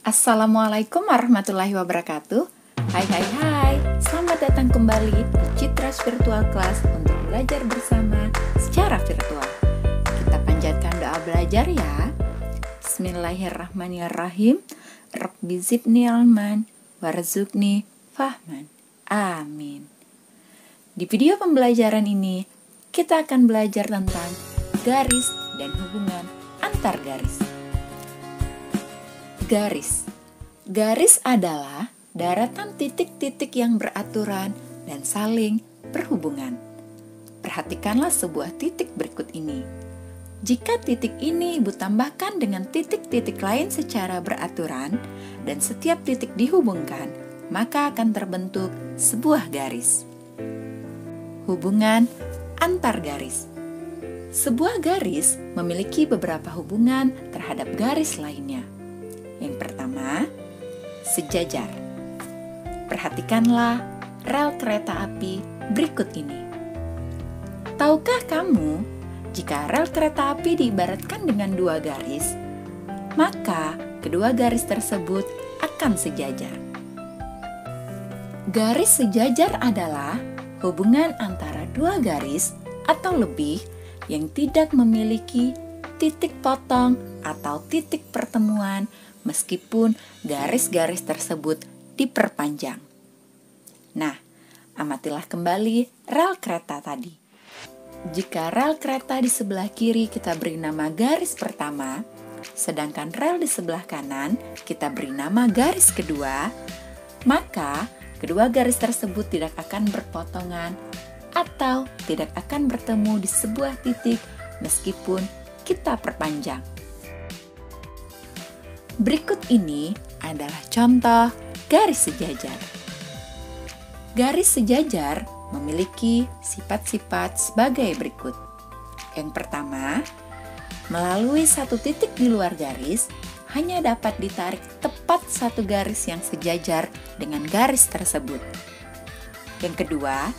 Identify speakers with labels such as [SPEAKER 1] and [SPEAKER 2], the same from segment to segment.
[SPEAKER 1] Assalamualaikum warahmatullahi wabarakatuh. Hai, selamat datang kembali di Citras Virtual Class untuk belajar bersama secara virtual. Kita panjatkan doa belajar ya. Bismillahirrahmanirrahim. Rabbi zidni ilman warzuqni fahman. Amin. Di video pembelajaran ini, kita akan belajar tentang garis dan hubungan antar garis. Garis adalah daratan titik-titik yang beraturan dan saling berhubungan. Perhatikanlah sebuah titik berikut ini. Jika titik ini Ibu tambahkan dengan titik-titik lain secara beraturan dan setiap titik dihubungkan, maka akan terbentuk sebuah garis. Hubungan antar garis. Sebuah garis memiliki beberapa hubungan terhadap garis lainnya. Yang pertama, sejajar. Perhatikanlah rel kereta api berikut ini. Tahukah kamu, jika rel kereta api diibaratkan dengan dua garis, maka kedua garis tersebut akan sejajar. Garis sejajar adalah hubungan antara dua garis atau lebih yang tidak memiliki titik potong atau titik pertemuan meskipun garis-garis tersebut diperpanjang. Nah, amatilah kembali rel kereta tadi. Jika rel kereta di sebelah kiri kita beri nama garis pertama, sedangkan rel di sebelah kanan kita beri nama garis kedua, maka kedua garis tersebut tidak akan berpotongan atau tidak akan bertemu di sebuah titik meskipun kita perpanjang. Berikut ini adalah contoh garis sejajar. Garis sejajar memiliki sifat-sifat sebagai berikut. Yang pertama, melalui satu titik di luar garis, hanya dapat ditarik tepat satu garis yang sejajar dengan garis tersebut. Yang kedua,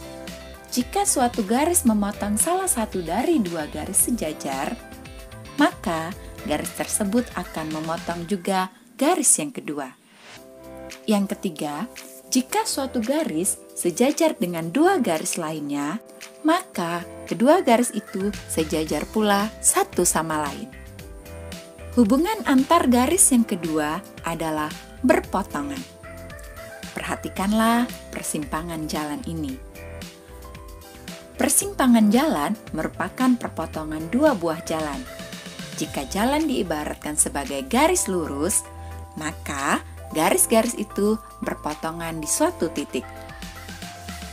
[SPEAKER 1] jika suatu garis memotong salah satu dari dua garis sejajar, maka garis tersebut akan memotong juga garis yang kedua. Yang ketiga, jika suatu garis sejajar dengan dua garis lainnya, maka kedua garis itu sejajar pula satu sama lain. Hubungan antar garis yang kedua adalah berpotongan. Perhatikanlah persimpangan jalan ini. Persimpangan jalan merupakan perpotongan dua buah jalan. Jika jalan diibaratkan sebagai garis lurus, maka garis-garis itu berpotongan di suatu titik.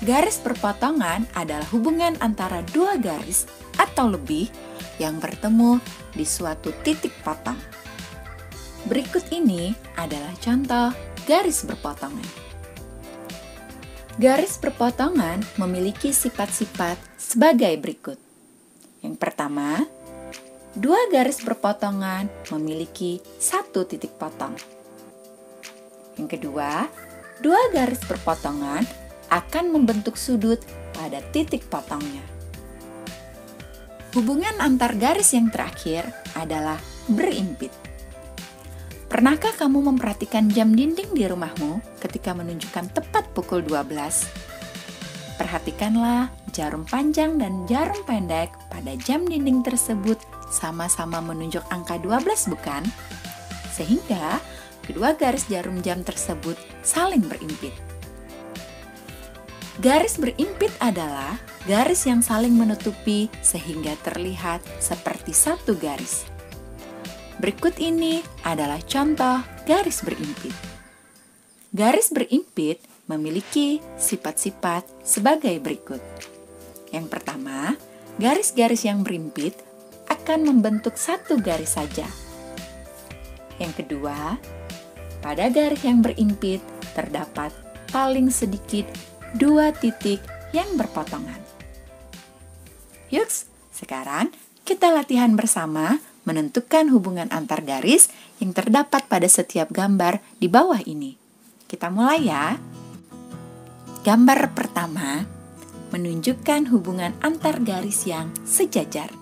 [SPEAKER 1] Garis perpotongan adalah hubungan antara dua garis atau lebih yang bertemu di suatu titik potong. Berikut ini adalah contoh garis berpotongan. Garis perpotongan memiliki sifat-sifat sebagai berikut. Yang pertama, dua garis berpotongan memiliki satu titik potong. Yang kedua, dua garis berpotongan akan membentuk sudut pada titik potongnya. Hubungan antar garis yang terakhir adalah berimpit. Pernahkah kamu memperhatikan jam dinding di rumahmu ketika menunjukkan tepat pukul 12? Perhatikanlah jarum panjang dan jarum pendek pada jam dinding tersebut sama-sama menunjuk angka 12, bukan? Sehingga kedua garis jarum jam tersebut saling berimpit. Garis berimpit adalah garis yang saling menutupi sehingga terlihat seperti satu garis. Berikut ini adalah contoh garis berimpit. Garis berimpit memiliki sifat-sifat sebagai berikut. Yang pertama, garis-garis yang berimpit akan membentuk satu garis saja. Yang kedua, pada garis yang berimpit terdapat paling sedikit dua titik yang berpotongan. Yuk, sekarang kita latihan bersama menentukan hubungan antar garis yang terdapat pada setiap gambar di bawah ini. Kita mulai ya. Gambar pertama menunjukkan hubungan antar garis yang sejajar.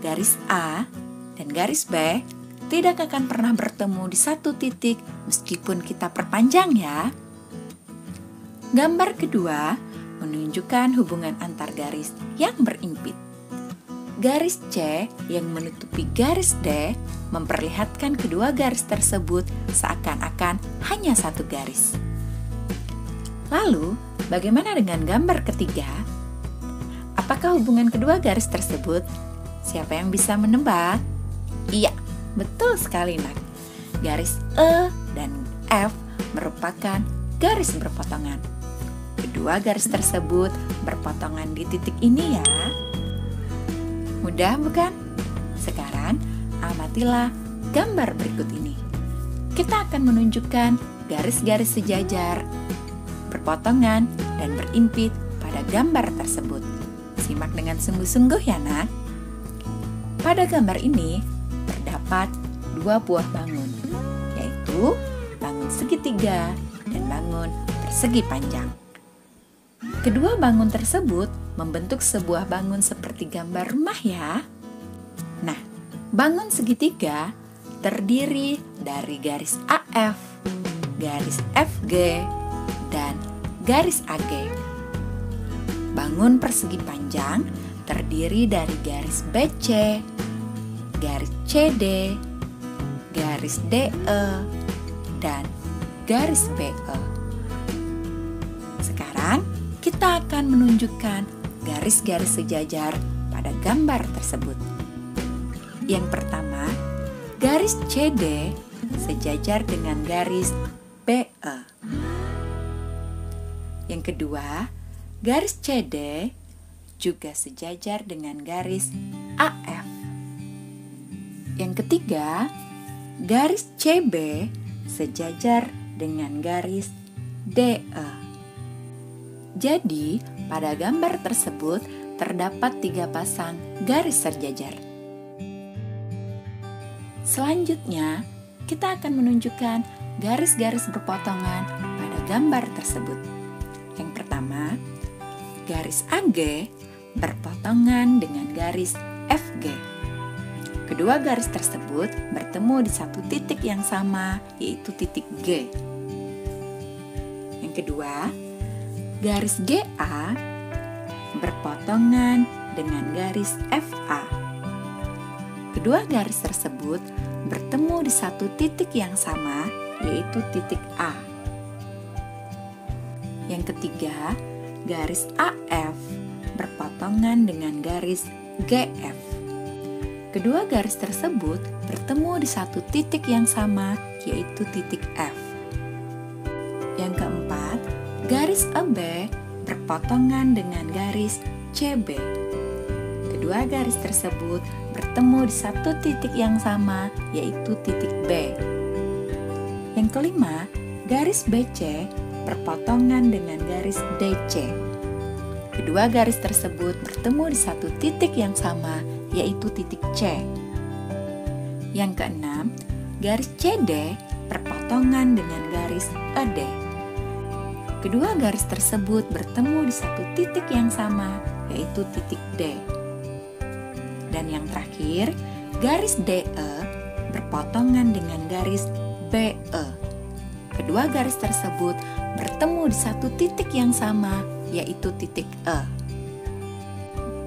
[SPEAKER 1] Garis A dan garis B tidak akan pernah bertemu di satu titik meskipun kita perpanjang ya. Gambar kedua menunjukkan hubungan antar garis yang berimpit. Garis C yang menutupi garis D memperlihatkan kedua garis tersebut seakan-akan hanya satu garis. Lalu, bagaimana dengan gambar ketiga? Apakah hubungan kedua garis tersebut? Siapa yang bisa menebak? Iya, betul sekali nak. Garis E dan F merupakan garis berpotongan. Kedua garis tersebut berpotongan di titik ini ya. Mudah bukan? Sekarang amatilah gambar berikut ini. Kita akan menunjukkan garis-garis sejajar, berpotongan, dan berimpit pada gambar tersebut. Simak dengan sungguh-sungguh ya nak. Pada gambar ini terdapat dua buah bangun, yaitu bangun segitiga dan bangun persegi panjang. Kedua bangun tersebut membentuk sebuah bangun seperti gambar rumah ya. Nah, bangun segitiga terdiri dari garis AF, garis FG, dan garis AG. Bangun persegi panjang terdiri dari garis BC, garis CD, garis DE, dan garis BE. Sekarang kita akan menunjukkan garis-garis sejajar pada gambar tersebut. Yang pertama, garis CD sejajar dengan garis BE. Yang kedua, garis CD juga sejajar dengan garis AF. Yang ketiga, garis CB sejajar dengan garis DE. Jadi, pada gambar tersebut terdapat 3 pasang garis sejajar. Selanjutnya, kita akan menunjukkan garis-garis berpotongan pada gambar tersebut. Yang pertama, garis AG berpotongan dengan garis FG. Kedua garis tersebut bertemu di satu titik yang sama, yaitu titik G. Yang kedua, garis GA berpotongan dengan garis FA. Kedua garis tersebut bertemu di satu titik yang sama, yaitu titik A. Yang ketiga, garis AF berpotongan dengan garis GF. Kedua garis tersebut bertemu di satu titik yang sama, yaitu titik F. Yang keempat, garis AB berpotongan dengan garis CB. Kedua garis tersebut bertemu di satu titik yang sama, yaitu titik B. Yang kelima, garis BC berpotongan dengan garis DC. Kedua garis tersebut bertemu di satu titik yang sama, yaitu titik C. Yang keenam, garis CD berpotongan dengan garis ED. Kedua garis tersebut bertemu di satu titik yang sama, yaitu titik D. Dan yang terakhir, garis DE berpotongan dengan garis BE. Kedua garis tersebut bertemu di satu titik yang sama, yaitu titik E.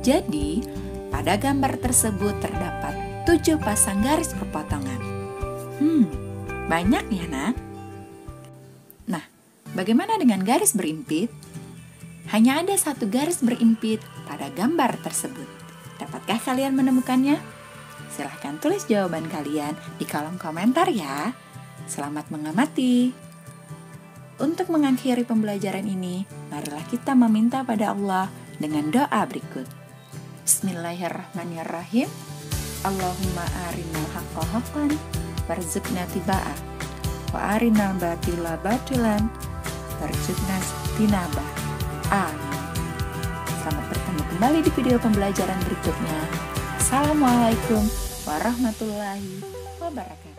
[SPEAKER 1] Jadi, pada gambar tersebut terdapat 7 pasang garis berpotongan. Banyak ya nak? Nah, bagaimana dengan garis berimpit? Hanya ada satu garis berimpit pada gambar tersebut. Dapatkah kalian menemukannya? Silahkan tulis jawaban kalian di kolom komentar ya. Selamat mengamati. Untuk mengakhiri pembelajaran ini, marilah kita meminta pada Allah dengan doa berikut. Bismillahirrahmanirrahim. Allahumma arinal haqqa haqqan warzuqna tiba'ah wa arinal batila batilan warzuqna tinabah. Amin. Selamat bertemu kembali di video pembelajaran berikutnya. Assalamualaikum warahmatullahi wabarakatuh.